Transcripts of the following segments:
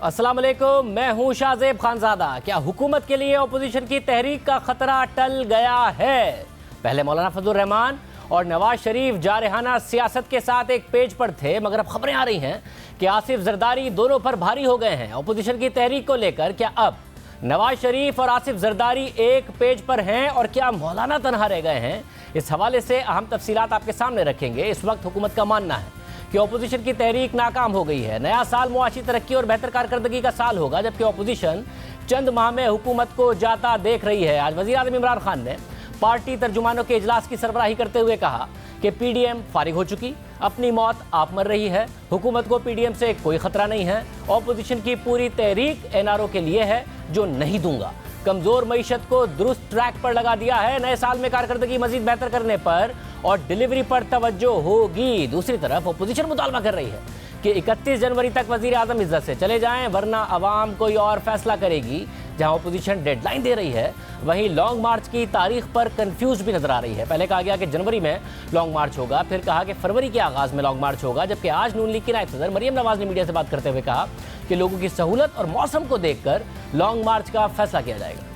अस्सलाम वालेकुम, मैं हूं शाहजेब खानजादा। क्या हुकूमत के लिए अपोजिशन की तहरीक का खतरा टल गया है? पहले मौलाना फजल रहमान और नवाज शरीफ जारहाना सियासत के साथ एक पेज पर थे, मगर अब खबरें आ रही हैं कि आसिफ जरदारी दोनों पर भारी हो गए हैं। अपोजिशन की तहरीक को लेकर क्या अब नवाज शरीफ और आसिफ जरदारी एक पेज पर हैं और क्या मौलाना तनहा रह गए हैं? इस हवाले से अहम तफसीलात आपके सामने रखेंगे। इस वक्त हुकूमत का मानना है कि अपोजिशन की तहरीक नाकाम हो गई है। नया साल मुआशी तरक्की और बेहतर कारकर्दगी का साल होगा, जबकि अपोजिशन चंद माह में हुकूमत को जाता देख रही है। आज वज़ीर आज़म इमरान खान ने पार्टी तर्जुमानों के इजलास की सरबराही करते हुए कहा कि पीडीएम फारिग हो चुकी, अपनी मौत आप मर रही है, हुकूमत को पीडीएम से कोई खतरा नहीं है। अपोजिशन की पूरी तहरीक एनआरओ के लिए है, जो नहीं दूंगा। कमजोर मईशत को दुरुस्त ट्रैक पर लगा दिया है। नए साल में कारकर्दगी मजीद बेहतर करने पर और डिलीवरी पर तवज्जो होगी। दूसरी तरफ अपोजिशन मुतालबा कर रही है कि 31 जनवरी तक वजीर आजम इज्जत से चले जाएं, वरना अवाम कोई और फैसला करेगी। जहां अपोजिशन डेडलाइन दे रही है, वहीं लॉन्ग मार्च की तारीख पर कंफ्यूज भी नजर आ रही है। पहले कहा गया कि जनवरी में लॉन्ग मार्च होगा, फिर कहा कि फरवरी के आगाज में लॉन्ग मार्च होगा, जबकि आज नून लीग की नायब सदर मरियम नवाज ने मीडिया से बात करते हुए कहा कि लोगों की सहूलत और मौसम को देखकर लॉन्ग मार्च का फैसला किया जाएगा।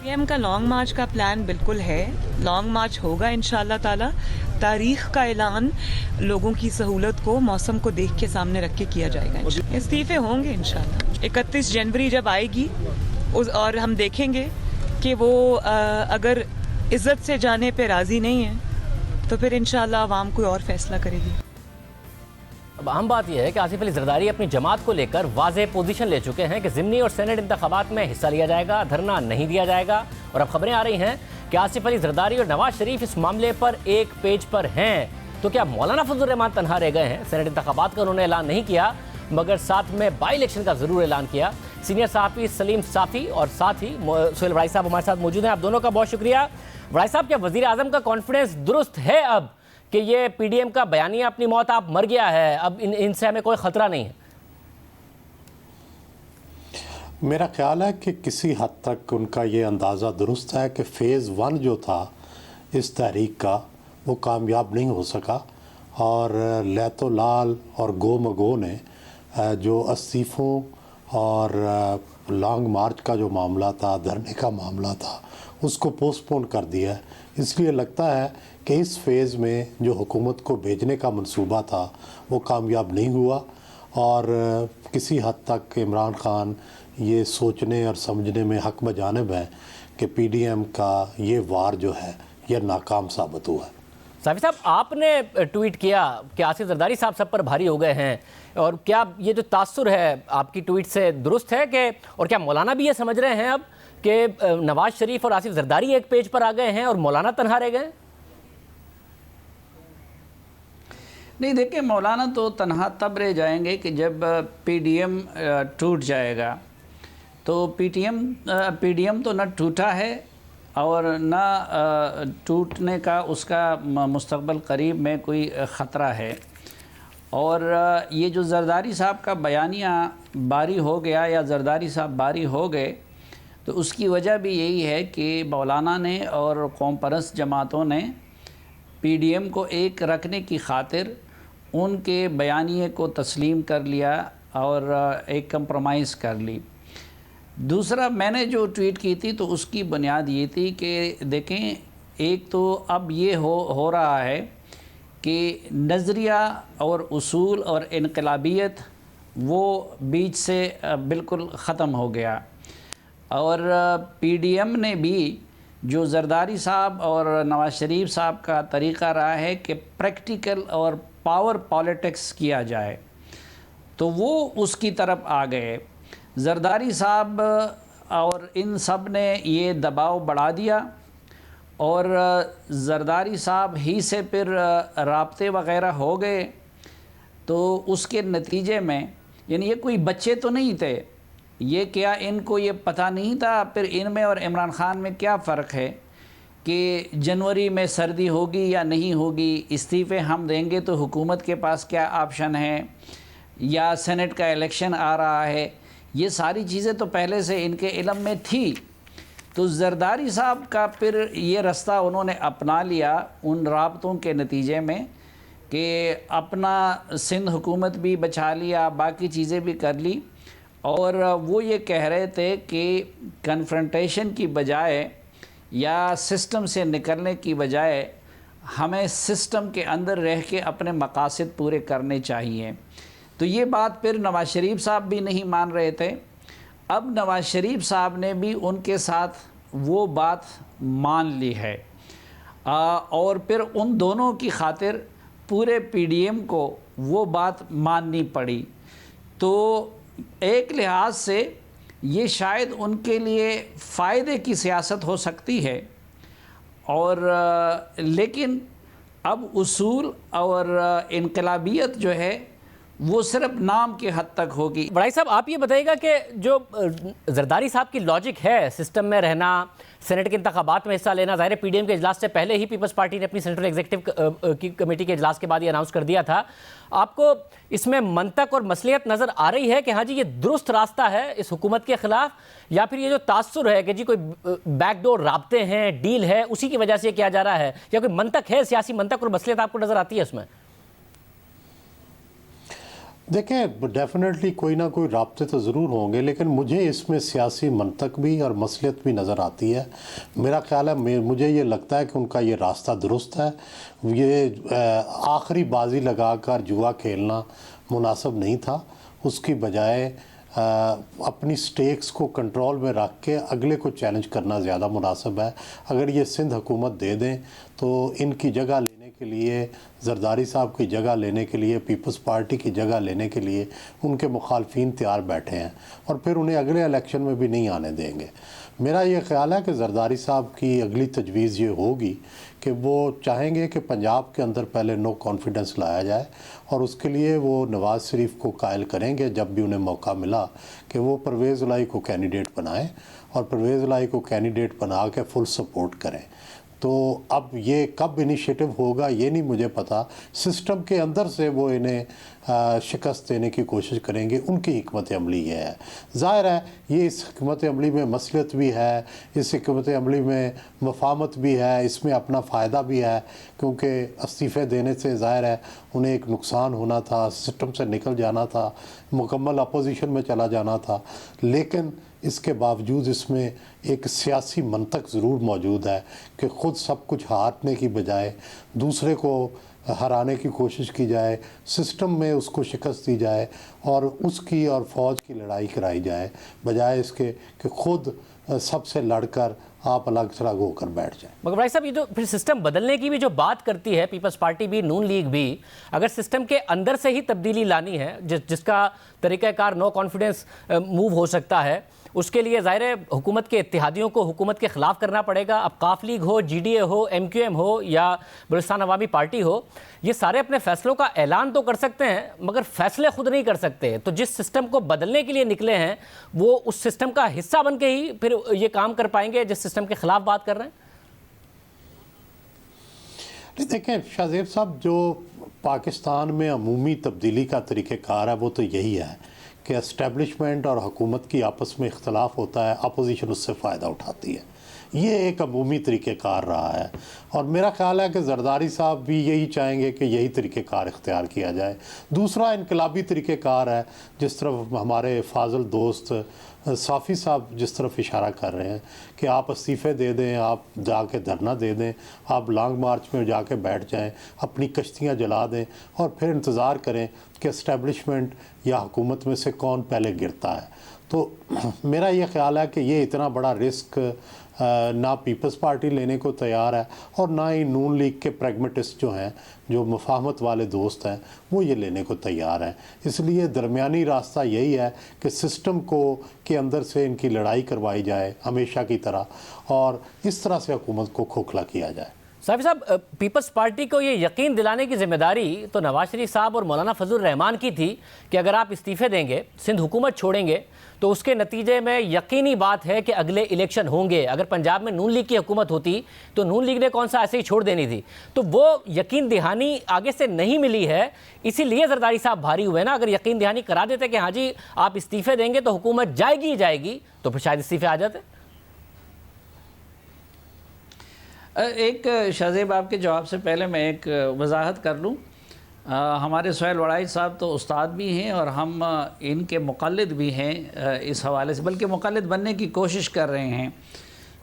पीएम का लॉन्ग मार्च का प्लान बिल्कुल है, लॉन्ग मार्च होगा इंशाअल्लाह ताला। तारीख का ऐलान लोगों की सहूलत को, मौसम को देख के सामने रख के किया जाएगा। इस्तीफे होंगे इंशाअल्लाह 31 जनवरी जब आएगी और हम देखेंगे कि वो अगर इज्जत से जाने पे राज़ी नहीं है तो फिर इंशाअल्लाह अवाम कोई और फैसला करेगी। अब अहम बात यह है कि आसिफ अली जरदारी अपनी जमात को लेकर वाज़ेह पोजीशन ले चुके हैं कि ज़िमनी और सेनेट इंतखाबात में हिस्सा लिया जाएगा, धरना नहीं दिया जाएगा। और अब खबरें आ रही हैं कि आसिफ अली जरदारी और नवाज शरीफ इस मामले पर एक पेज पर हैं। तो क्या मौलाना फजल रहमान तनहा रह गए हैं? सेनेट इंतखाबात का उन्होंने ऐलान नहीं किया, मगर साथ में बाई इलेक्शन का ज़रूर ऐलान किया। सीनियर सहाफ़ी सलीम साफ़ी और साथ ही सोहेल वड़ाई साहब हमारे साथ मौजूद हैं। आप दोनों का बहुत शुक्रिया। वड़ाई साहब, क्या वज़ीर आज़म का कॉन्फिडेंस दुरुस्त है अब कि ये पीडीएम का बयानिया अपनी मौत आप मर गया है, अब इनसे हमें कोई ख़तरा नहीं है? मेरा ख्याल है कि किसी हद तक उनका ये अंदाज़ा दुरुस्त है कि फ़ेज़ 1 जो था इस तहरीक का, वो कामयाब नहीं हो सका और लैतो लाल और गो मगो ने जो इस्तीफ़ों और लॉन्ग मार्च का जो मामला था, धरने का मामला था, उसको पोस्टपोन कर दिया है। इसलिए लगता है कि इस फेज़ में जो हुकूमत को भेजने का मंसूबा था वो कामयाब नहीं हुआ और किसी हद तक इमरान खान ये सोचने और समझने में हक बजानिब है कि पीडीएम का ये वार जो है ये नाकाम साबित हुआ है। साफ़ी साहब, आपने ट्वीट किया कि आसिफ जरदारी साहब सब पर भारी हो गए हैं, और क्या ये जो तासुर है आपकी ट्वीट से दुरुस्त है कि, और क्या मौलाना भी ये समझ रहे हैं अब कि नवाज शरीफ और आसिफ जरदारी एक पेज पर आ गए हैं और मौलाना तनहा रह गए? नहीं, देखिए, मौलाना तो तनहा तब रह जाएंगे कि जब पीडीएम टूट जाएगा। तो पीडीएम तो न टूटा है और न टूटने का उसका मुस्तकबल करीब में कोई ख़तरा है। और ये जो जरदारी साहब का बयानिया बारी हो गया या जरदारी साहब बारी हो गए, तो उसकी वजह भी यही है कि मौलाना ने और कौम परस्त जमातों ने पीडीएम को एक रखने की खातिर उनके बयानिए को तस्लीम कर लिया और एक कंप्रोमाइज़ कर ली। दूसरा, मैंने जो ट्वीट की थी तो उसकी बुनियाद ये थी कि देखें, एक तो अब ये हो रहा है कि नज़रिया और उसूल और इनकलाबियत वो बीच से बिल्कुल ख़त्म हो गया। और पीडीएम ने भी जो जरदारी साहब और नवाज शरीफ साहब का तरीक़ा रहा है कि प्रैक्टिकल और पावर पॉलिटिक्स किया जाए, तो वो उसकी तरफ आ गए। जरदारी साहब और इन सब ने ये दबाव बढ़ा दिया और जरदारी साहब ही से फिर राब्ते वग़ैरह हो गए। तो उसके नतीजे में, यानी ये कोई बच्चे तो नहीं थे, ये क्या इनको ये पता नहीं था फिर इनमें और इमरान खान में क्या फ़र्क है कि जनवरी में सर्दी होगी या नहीं होगी, इस्तीफ़े हम देंगे तो हुकूमत के पास क्या ऑप्शन है, या सेनेट का इलेक्शन आ रहा है। ये सारी चीज़ें तो पहले से इनके इल्म में थी। तो जरदारी साहब का फिर ये रास्ता उन्होंने अपना लिया उन राब्तों के नतीजे में कि अपना सिंध हुकूमत भी बचा लिया, बाकी चीज़ें भी कर ली और वो ये कह रहे थे कि कन्फ्रंटेशन की बजाय या सिस्टम से निकलने की बजाय हमें सिस्टम के अंदर रह के अपने मकासद पूरे करने चाहिए। तो ये बात फिर नवाज़ शरीफ साहब भी नहीं मान रहे थे। अब नवाज़ शरीफ साहब ने भी उनके साथ वो बात मान ली है और फिर उन दोनों की खातिर पूरे पीडीएम को वो बात माननी पड़ी। तो एक लिहाज से ये शायद उनके लिए फ़ायदे की सियासत हो सकती है और लेकिन अब उसूल और इनकलाबियत जो है वो सिर्फ नाम के हद तक होगी। बड़ाई साहब, आप ये बताइएगा कि जो जरदारी साहब की लॉजिक है सिस्टम में रहना, सेनेट के इंतखाबात में हिस्सा लेना, ज़ाहिर है पीडीएम के इजलास से पहले ही पीपल्स पार्टी ने अपनी सेंट्रल एग्जीक्यूटिव की कमेटी के इजलास के बाद ये अनाउंस कर दिया था। आपको इसमें मंतक और मसलियत नज़र आ रही है कि हाँ जी ये दुरुस्त रास्ता है इस हुकूमत के ख़िलाफ़, या फिर ये जो तासुर है कि जी कोई बैकडोर राब्ते हैं, डील है, उसी की वजह से ये किया जा रहा है, या कोई मंतक है, सियासी मंतक और मसलियत आपको नज़र आती है उसमें? देखें, डेफिनेटली कोई ना कोई राब्ते तो ज़रूर होंगे, लेकिन मुझे इसमें सियासी मंतक भी और मसलियत भी नज़र आती है। मेरा ख्याल है, मुझे ये लगता है कि उनका ये रास्ता दुरुस्त है। ये आखिरी बाजी लगाकर जुआ खेलना मुनासिब नहीं था, उसकी बजाय अपनी स्टेक्स को कंट्रोल में रख के अगले को चैलेंज करना ज़्यादा मुनासिब है। अगर ये सिंध हुकूमत दे दें तो इनकी जगह लेने के लिए, जरदारी साहब की जगह लेने के लिए, पीपल्स पार्टी की जगह लेने के लिए उनके मुखालफिन तैयार बैठे हैं और फिर उन्हें अगले इलेक्शन में भी नहीं आने देंगे। मेरा ये ख्याल है कि जरदारी साहब की अगली तजवीज़ ये होगी कि वो चाहेंगे कि पंजाब के अंदर पहले नो कॉन्फिडेंस लाया जाए और उसके लिए वो नवाज़ शरीफ को कायल करेंगे जब भी उन्हें मौका मिला कि वो परवेज़ इलाही को कैंडिडेट बनाएं और परवेज़ इलाही को कैंडिडेट बना के फुल सपोर्ट करें। तो अब ये कब इनिशिएटिव होगा ये नहीं मुझे पता। सिस्टम के अंदर से वो इन्हें शिकस्त देने की कोशिश करेंगे, उनकी हिकमत अमली ये है। ज़ाहिर है ये इस हिकमत अमली में मसलियत भी है, इस हिकमत अमली में मफामत भी है, इसमें अपना फ़ायदा भी है, क्योंकि इस्तीफ़े देने से ज़ाहिर है उन्हें एक नुकसान होना था, सिस्टम से निकल जाना था, मुकम्मल अपोजिशन में चला जाना था। लेकिन इसके बावजूद इसमें एक सियासी मंतक ज़रूर मौजूद है कि ख़ुद सब कुछ हारने की बजाय दूसरे को हराने की कोशिश की जाए, सिस्टम में उसको शिकस्त दी जाए और उसकी और फ़ौज की लड़ाई कराई जाए, बजाय इसके कि ख़ुद सबसे लड़कर आप अलग थलग होकर बैठ जाए। मगर भाई साहब, ये जो फिर सिस्टम बदलने की भी जो बात करती है पीपल्स पार्टी भी, नून लीग भी, अगर सिस्टम के अंदर से ही तब्दीली लानी है जिसका तरीक़ाकार नो कॉन्फिडेंस मूव हो सकता है, उसके लिए ज़ाहिर है हुकूमत के इत्तेहादियों को हुकूमत के ख़िलाफ़ करना पड़ेगा। अब काफ लीग हो, जीडीए हो, एमक्यूएम हो या बलूचिस्तान अवामी पार्टी हो, ये सारे अपने फ़ैसलों का ऐलान तो कर सकते हैं मगर फ़ैसले खुद नहीं कर सकते। तो जिस सिस्टम को बदलने के लिए निकले हैं वो उस सिस्टम का हिस्सा बन के ही फिर ये काम कर पाएंगे जिस सिस्टम के ख़िलाफ़ बात कर रहे हैं। देखें शाहजेब साहब, जो पाकिस्तान में अमूमी तब्दीली का तरीक़ेकार है वो तो यही है कि एस्टेब्लिशमेंट और हुकूमत की आपस में इख्तलाफ होता है, अपोजिशन उससे फ़ायदा उठाती है। ये एक अमूमी तरीक़ेकार रहा है और मेरा ख़्याल है कि जरदारी साहब भी यही चाहेंगे कि यही तरीक़ेकार इख्तियार किया जाए। दूसरा इनकलाबी तरीक़ेकार है, जिस तरफ हमारे फाज़िल दोस्त साफ़ी साहब जिस तरफ इशारा कर रहे हैं कि आप इस्तीफ़े दे दें, आप जाके धरना दे दें, आप लॉन्ग मार्च में जाके बैठ जाएं, अपनी कश्तियां जला दें और फिर इंतज़ार करें कि इस्टेब्लिशमेंट या हुकूमत में से कौन पहले गिरता है। तो मेरा ये ख़्याल है कि ये इतना बड़ा रिस्क ना पीपल्स पार्टी लेने को तैयार है और ना ही नून लीग के प्रैग्मेटिस्ट जो हैं, जो मुफाहमत वाले दोस्त हैं, वो ये लेने को तैयार हैं। इसलिए दरमियानी रास्ता यही है कि सिस्टम को के अंदर से इनकी लड़ाई करवाई जाए हमेशा की तरह और इस तरह से हुकूमत को खोखला किया जाए। साफ़ी साहब, पीपल्स पार्टी को ये यकीन दिलाने की जिम्मेदारी तो नवाज शरीफ साहब और मौलाना फजल रहमान की थी कि अगर आप इस्तीफ़े देंगे, सिंध हुकूमत छोड़ेंगे, तो उसके नतीजे में यकीनी बात है कि अगले इलेक्शन होंगे। अगर पंजाब में नून लीग की हुकूमत होती तो नून लीग ने कौन सा ऐसे ही छोड़ देनी थी। तो वो यकीन दहानी आगे से नहीं मिली है, इसीलिए जरदारी साहब भारी हुए ना। अगर यकीन दहानी करा देते कि हाँ जी आप इस्तीफ़े देंगे तो हुकूमत जाएगी ही जाएगी, तो फिर शायद इस्तीफ़े आ जाते। एक शाहजेब, आपके जवाब से पहले मैं एक वजाहत कर लूँ। हमारे सोहेल वड़ाई साहब तो उस्ताद भी हैं और हम इनके मुक़ल्लिद भी हैं इस हवाले से, बल्कि मुक़ल्लिद बनने की कोशिश कर रहे हैं।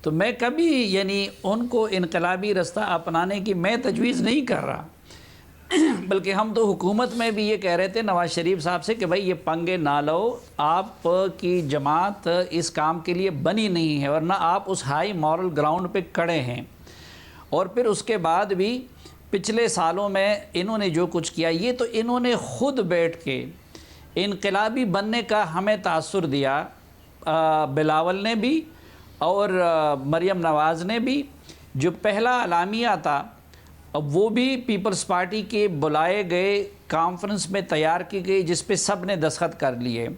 तो मैं कभी यानी उनको इनकलाबी रास्ता अपनाने की मैं तजवीज़ नहीं कर रहा, बल्कि हम तो हुकूमत में भी ये कह रहे थे नवाज़ शरीफ साहब से कि भाई ये पंगे ना लो, आपकी जमात इस काम के लिए बनी नहीं है, वरना आप उस हाई मॉरल ग्राउंड पे खड़े हैं। और फिर उसके बाद भी पिछले सालों में इन्होंने जो कुछ किया, ये तो इन्होंने ख़ुद बैठ के इनकलाबी बनने का हमें तासुर दिया, बिलावल ने भी और मरियम नवाज़ ने भी। जो पहला अलामिया था अब वो भी पीपल्स पार्टी के बुलाए गए कॉन्फ्रेंस में तैयार की गई, जिस पे सब ने दस्तखत कर लिए।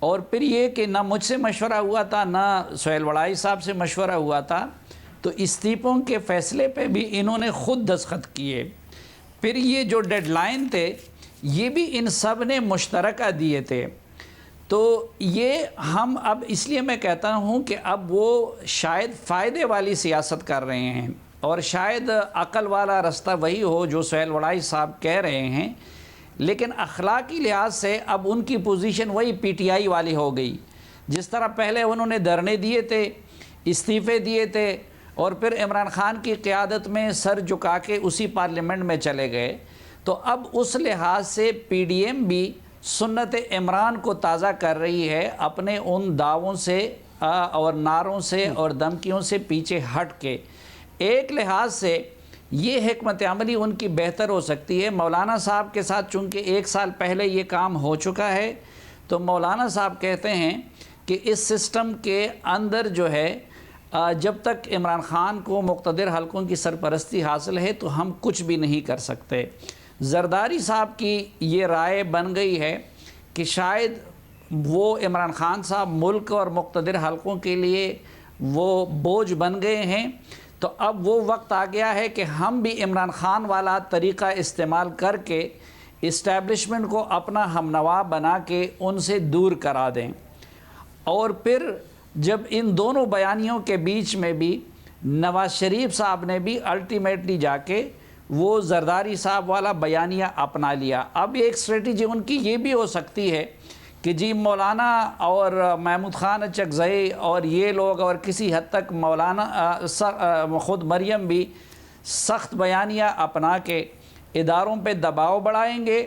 और फिर ये कि ना मुझसे मशवरा हुआ था ना सोहेल वड़ाई साहब से मशवरा हुआ था, तो इस्तीफ़ों के फ़ैसले पे भी इन्होंने ख़ुद दस्तखत किए। फिर ये जो डेडलाइन थे ये भी इन सब ने मुश्तरका दिए थे। तो ये हम अब इसलिए मैं कहता हूँ कि अब वो शायद फ़ायदे वाली सियासत कर रहे हैं और शायद अक़ल वाला रास्ता वही हो जो सोहेल वड़ाई साहब कह रहे हैं, लेकिन अखलाकी लिहाज से अब उनकी पोजीशन वही पीटीआई वाली हो गई। जिस तरह पहले उन्होंने धरने दिए थे, इस्तीफ़े दिए थे और फिर इमरान ख़ान की क़यादत में सर झुका के उसी पार्लियामेंट में चले गए, तो अब उस लिहाज से पीडीएम भी सुन्नत इमरान को ताज़ा कर रही है अपने उन दावों से और नारों से और धमकियों से पीछे हट के। एक लिहाज से ये हिकमत अमली उनकी बेहतर हो सकती है। मौलाना साहब के साथ चूँकि 1 साल पहले ये काम हो चुका है, तो मौलाना साहब कहते हैं कि इस सिस्टम के अंदर जो है जब तक इमरान ख़ान को मुक़्तदिर हलकों की सरपरस्ती हासिल है तो हम कुछ भी नहीं कर सकते। जरदारी साहब की ये राय बन गई है कि शायद वो इमरान ख़ान साहब मुल्क और मुक़्तदिर हलकों के लिए वो बोझ बन गए हैं, तो अब वो वक्त आ गया है कि हम भी इमरान ख़ान वाला तरीक़ा इस्तेमाल करके इस्टेब्लिशमेंट को अपना हमनवा बना के उनसे दूर करा दें। और फिर जब इन दोनों बयानियों के बीच में भी नवाज़ शरीफ साहब ने भी अल्टीमेटली जाके वो जरदारी साहब वाला बयानिया अपना लिया। अब एक स्ट्रेटजी उनकी ये भी हो सकती है कि जी मौलाना और महमूद ख़ान चकज़ई और ये लोग और किसी हद तक मौलाना ख़ुद मरियम भी सख्त बयानिया अपना के इदारों पे दबाव बढ़ाएंगे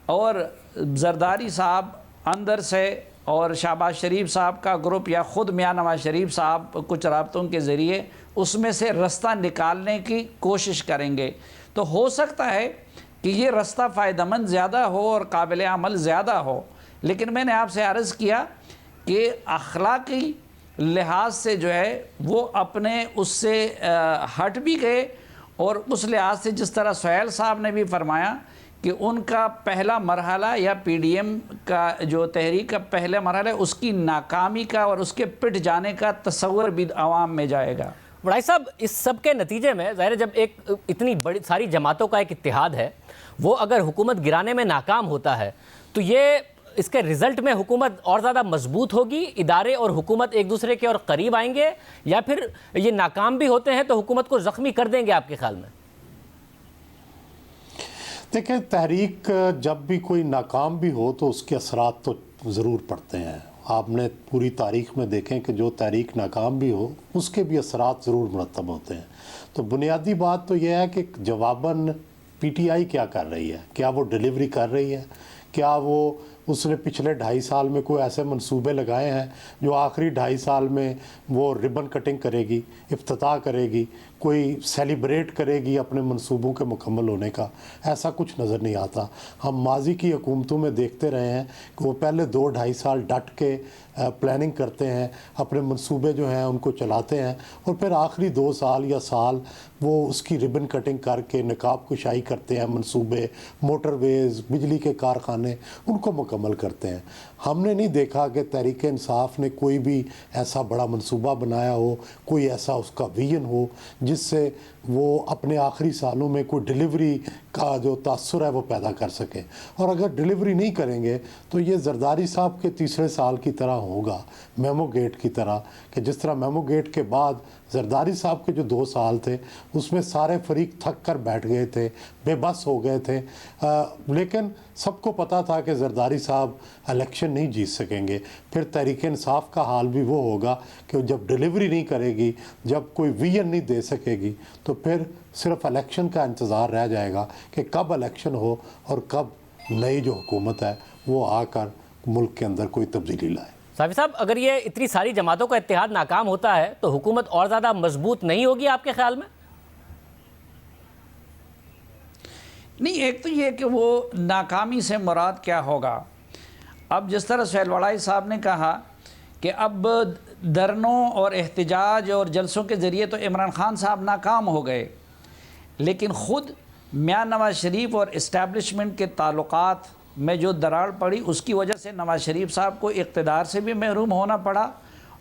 और जरदारी साहब अंदर से और शहबाज शरीफ साहब का ग्रुप या ख़ुद मियां नवाज़ शरीफ साहब कुछ राब्तों के ज़रिए उसमें से रास्ता निकालने की कोशिश करेंगे। तो हो सकता है कि ये रास्ता फ़ायदेमंद ज़्यादा हो और काबिल अमल ज़्यादा हो, लेकिन मैंने आपसे अर्ज़ किया कि अखलाकी लिहाज से जो है वो अपने उससे हट भी गए और उस लिहाज से जिस तरह सोहेल साहब ने भी फरमाया कि उनका पहला मरहला या पीडीएम का जो तहरीक का पहला मरहला है उसकी नाकामी का और उसके पिट जाने का तस्वर भी आवाम में जाएगा। वड़ाई साहब, इस सब के नतीजे में ज़ाहिर जब एक इतनी बड़ी सारी जमातों का एक इत्तेहाद है वो अगर हुकूमत गिराने में नाकाम होता है तो ये इसके रिज़ल्ट में हुकूमत और ज़्यादा मजबूत होगी, इदारे और हुकूमत एक दूसरे के और करीब आएंगे, या फिर ये नाकाम भी होते हैं तो हुकूमत को ज़ख्मी कर देंगे आपके ख्याल में? देखिए, तहरीक जब भी कोई नाकाम भी हो तो उसके असरात तो ज़रूर पड़ते हैं। आपने पूरी तारीख़ में देखें कि जो तहरीक नाकाम भी हो उसके भी असरात ज़रूर मुरतब होते हैं। तो बुनियादी बात तो यह है कि जवाबन पीटीआई क्या कर रही है, क्या वो डिलीवरी कर रही है, क्या वो उसने पिछले 2.5 साल में कोई ऐसे मंसूबे लगाए हैं जो आखिरी 2.5 साल में वो रिबन कटिंग करेगी, इफ्तिताह करेगी, कोई सेलिब्रेट करेगी अपने मंसूबों के मुकम्मल होने का। ऐसा कुछ नज़र नहीं आता। हम माजी की हुकूमतों में देखते रहे हैं कि वो पहले 2-2.5 साल डट के प्लानिंग करते हैं, अपने मंसूबे जो हैं उनको चलाते हैं और फिर आखिरी 2 साल या साल वो उसकी रिबन कटिंग करके नकाब कुशाई करते हैं, मंसूबे, मोटरवेज़, बिजली के कारखाने उनको मुकम्मल करते हैं। हमने नहीं देखा कि तहरीक इंसाफ ने कोई भी ऐसा बड़ा मंसूबा बनाया हो, कोई ऐसा उसका विजन हो जिससे वो अपने आखिरी सालों में कोई डिलीवरी का जो तासुर है वो पैदा कर सके। और अगर डिलीवरी नहीं करेंगे तो ये जरदारी साहब के तीसरे साल की तरह होगा, मेमो गेट की तरह, कि जिस तरह मेमो गेट के बाद जरदारी साहब के जो 2 साल थे उसमें सारे फरीक थक कर बैठ गए थे, बेबस हो गए थे। लेकिन सबको पता था कि जरदारी साहब इलेक्शन नहीं जीत सकेंगे। फिर तहरीक इंसाफ का हाल भी वो होगा कि जब डिलीवरी नहीं करेगी, जब कोई विजन नहीं दे सकेगी, तो फिर सिर्फ इलेक्शन का इंतज़ार रह जाएगा कि कब इलेक्शन हो और कब नई जो हुकूमत है वो आकर मुल्क के अंदर कोई तब्दीली लाए। साफी साहब, अगर ये इतनी सारी जमातों का इत्तेहाद नाकाम होता है तो हुकूमत और ज़्यादा मजबूत नहीं होगी आपके ख्याल में? नहीं, एक तो ये कि वो नाकामी से मुराद क्या होगा। अब जिस तरह सुहेल वड़ाई साहब ने कहा कि अब धरनों और एहतजाज और जलसों के ज़रिए तो इमरान खान साहब नाकाम हो गए, लेकिन ख़ुद मियां नवाज शरीफ और इस्टेब्लिशमेंट के ताल्लुकात में जो दरार पड़ी उसकी वजह से नवाज शरीफ साहब को इक़्तिदार से भी महरूम होना पड़ा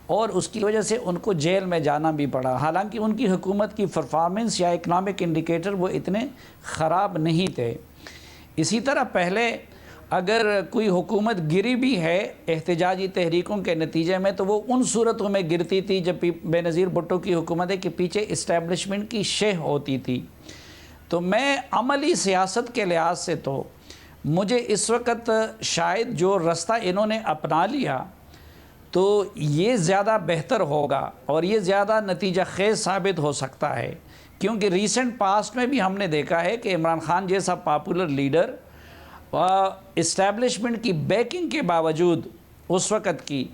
और उसकी वजह से उनको जेल में जाना भी पड़ा। हालांकि उनकी हुकूमत की परफॉर्मेंस या इकनॉमिक इंडिकेटर वो इतने ख़राब नहीं थे। इसी तरह पहले अगर कोई हुकूमत गिरी भी है एहतजाजी तहरीकों के नतीजे में तो वो उन सूरतों में गिरती थी जब बेनज़ीर भुट्टो की हुकूमत है कि पीछे इस्टेब्लिशमेंट की शेह होती थी। तो मैं अमली सियासत के लिहाज से तो मुझे इस वक्त शायद जो रास्ता इन्होंने अपना लिया तो ये ज़्यादा बेहतर होगा और ये ज़्यादा नतीजा खेज़ साबित हो सकता है, क्योंकि रीसेंट पास्ट में भी हमने देखा है कि इमरान खान जैसा पॉपुलर लीडर इस्टेब्लिशमेंट की बैकिंग के बावजूद उस वक़्त की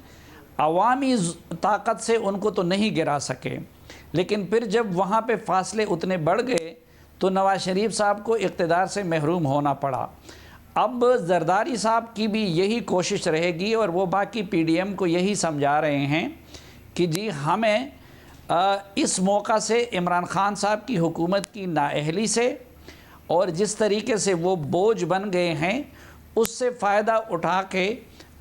अवामी ताकत से उनको तो नहीं गिरा सके, लेकिन फिर जब वहाँ पे फासले उतने बढ़ गए तो नवाज शरीफ साहब को इक़्तिदार से महरूम होना पड़ा। अब जरदारी साहब की भी यही कोशिश रहेगी और वो बाकी पीडीएम को यही समझा रहे हैं कि जी हमें इस मौका से इमरान खान साहब की हुकूमत की नाअहली से और जिस तरीके से वो बोझ बन गए हैं उससे फ़ायदा उठा के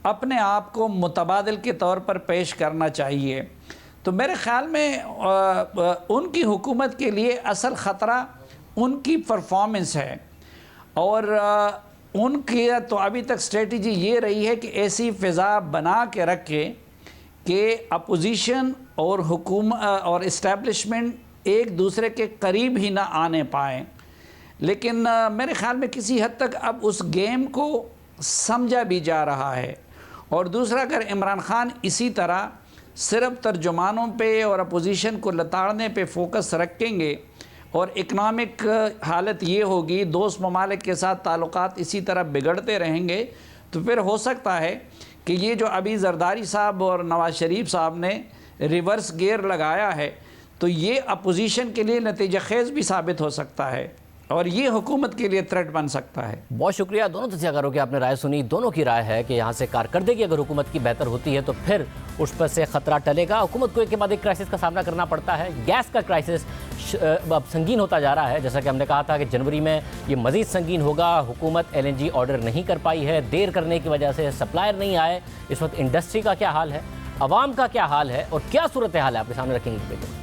अपने आप को मुतबादिल के तौर पर पेश करना चाहिए। तो मेरे ख़्याल में उनकी हुकूमत के लिए असल ख़तरा उनकी परफॉर्मेंस है और उनकी तो अभी तक स्ट्रेटजी ये रही है कि ऐसी फ़िज़ा बना के रखे कि अपोजिशन और हुकूमत और इस्टेब्लिशमेंट एक दूसरे के करीब ही ना आने पाए। लेकिन मेरे ख़्याल में किसी हद तक अब उस गेम को समझा भी जा रहा है। और दूसरा, अगर इमरान खान इसी तरह सिर्फ तर्जुमानों पे और अपोजिशन को लताड़ने पे फोकस रखेंगे और इकनॉमिक हालत ये होगी, दोस्त ममालिक के साथ ताल्लुकात इसी तरह बिगड़ते रहेंगे, तो फिर हो सकता है कि ये जो अभी जरदारी साहब और नवाज शरीफ साहब ने रिवर्स गियर लगाया है तो ये अपोजिशन के लिए नतीजा खेज़ भी साबित हो सकता है और ये हुकूमत के लिए थ्रेट बन सकता है। बहुत शुक्रिया दोनों तज्ज़ियाकारों की, आपने राय सुनी। दोनों की राय है कि यहाँ से कारकर्दगी अगर हुकूमत की बेहतर होती है तो फिर उस पर से ख़तरा टलेगा। हुकूमत को एक के बाद एक क्राइसिस का सामना करना पड़ता है। गैस का क्राइसिस अब संगीन होता जा रहा है, जैसा कि हमने कहा था कि जनवरी में ये मज़ीद संगीन होगा। हुकूमत LNG ऑर्डर नहीं कर पाई है, देर करने की वजह से सप्लायर नहीं आए। इस वक्त इंडस्ट्री का क्या हाल है, आवाम का क्या हाल है और क्या सूरत हाल है, आपके सामने रखेंगे।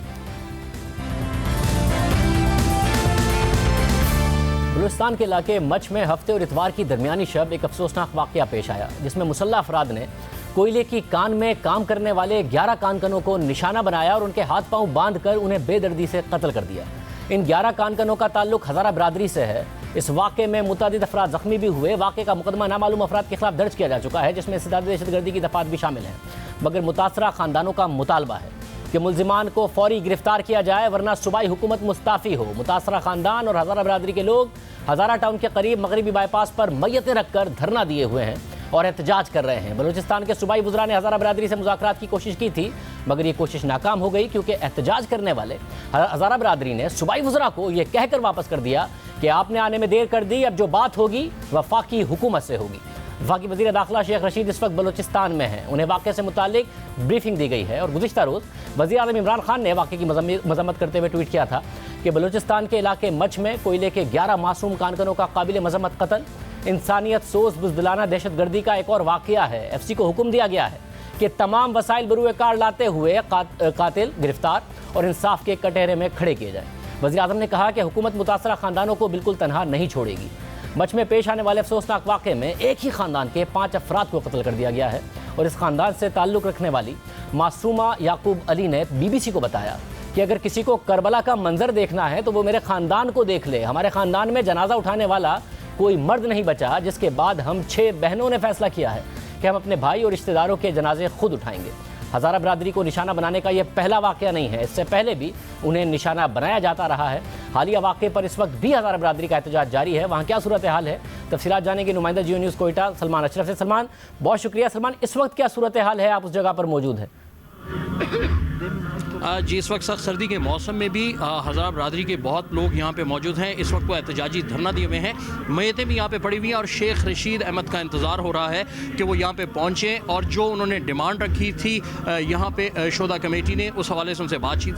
बलूचिस्तान के इलाके मच में हफ्ते और इतवार की दरमियानी शब एक अफसोसनाक वाक़या पेश आया, जिसमें मुसल्लह अफराद ने कोयले की कान में काम करने वाले 11 कानकनों को निशाना बनाया और उनके हाथ पांव बांधकर उन्हें बेदर्दी से कत्ल कर दिया। इन 11 कानकनों का ताल्लुक हज़ारा बरादरी से है। इस वाक़े में मुतअद्दिद अफराद ज़ख्मी भी हुए। वाक़े का मुकदमा नामालूम अफराद के खिलाफ दर्ज किया जा चुका है, जिसमें इस्तेदाद दहशतगर्दी की दफ़ात भी शामिल हैं। मगर मुतासरा ख़ानदानों का मुतालबा है कि मुल्जिमान को फौरी गिरफ्तार किया जाए, वरना सूबाई हुकूमत मुस्ताफ़ी हो। मुतासरा ख़ानदान और हज़ारा बरादरी के लोग हज़ारा टाउन के करीब मगरबी बाईपास पर मैयतें रखकर धरना दिए हुए हैं और एहतजाज कर रहे हैं। बलूचिस्तान के सूबाई वज़रा ने हज़ारा बरादरी से मुज़ाकरात की कोशिश की थी, मगर ये कोशिश नाकाम हो गई, क्योंकि एहतजाज करने वाले हज़ारा बरादरी ने सूबाई वज़रा को यह कहकर वापस कर दिया कि आपने आने में देर कर दी, अब जो बात होगी वफाकी हुकूमत से होगी। वफाकी वज़ीर दाखिला शेख रशीद इस वक्त बलूचिस्तान में हैं। उन्हें वाक़े से मुतालिक ब्रीफिंग दी गई है और गुज़िश्ता रोज़ वज़ीर आज़म इमरान खान ने वाक़े की मज़म्मत करते हुए ट्वीट किया था कि बलूचिस्तान के इलाके मच में कोयले के 11 मासूम कानकनों का काबिल मज़म्मत कत्ल इंसानियत सोच बुज़दिलाना दहशतगर्दी का एक और वाक़या है। एफसी को हुक्म दिया गया है कि तमाम वसाइल बरूए कार लाते हुए कातिल गिरफ्तार और इंसाफ के कटहरे में खड़े किए जाएं। वज़ीर आज़म ने कहा कि हुकूमत मुतासरा ख़ानदानों को बिल्कुल तनहा नहीं छोड़ेगी। मच में पेश आने वाले अफसोसनाक वाक़े में एक ही ख़ानदान के 5 अफराद को कत्ल कर दिया गया है और इस ख़ानदान से ताल्लुक़ रखने वाली मासूमा याकूब अली ने BBC को बताया कि अगर किसी को करबला का मंजर देखना है तो वो मेरे ख़ानदान को देख ले। हमारे ख़ानदान में जनाजा उठाने वाला कोई मर्द नहीं बचा, जिसके बाद हम 6 बहनों ने फैसला किया है कि हम अपने भाई और रिश्तेदारों के जनाजे खुद उठाएंगे। हज़ारा बरादरी को निशाना बनाने का यह पहला वाक़या नहीं है, इससे पहले भी उन्हें निशाना बनाया जाता रहा है। हालिया वाक़े पर इस वक्त भी हज़ारा बरादरी का एहतजाज जारी है। वहाँ क्या सूरत हाल है, तफसीलात जानेंगे नुमाइंदा जियो न्यूज़ कोयटा सलमान अशरफ से। सलमान, बहुत शुक्रिया। सलमान, इस वक्त क्या सूरत हाल है, आप उस जगह पर मौजूद हैं? जी, इस वक्त सख्त सर्दी के मौसम में भी हज़ारा बरादरी के बहुत लोग यहाँ पे मौजूद हैं। इस वक्त वो एहतजाजी धरना दिए हुए हैं, मैयतें भी यहाँ पे पड़ी हुई हैं और शेख रशीद अहमद का इंतज़ार हो रहा है कि वो यहाँ पे पहुँचें और जो उन्होंने डिमांड रखी थी यहाँ पे शोधा कमेटी ने, उस हवाले से उनसे बातचीत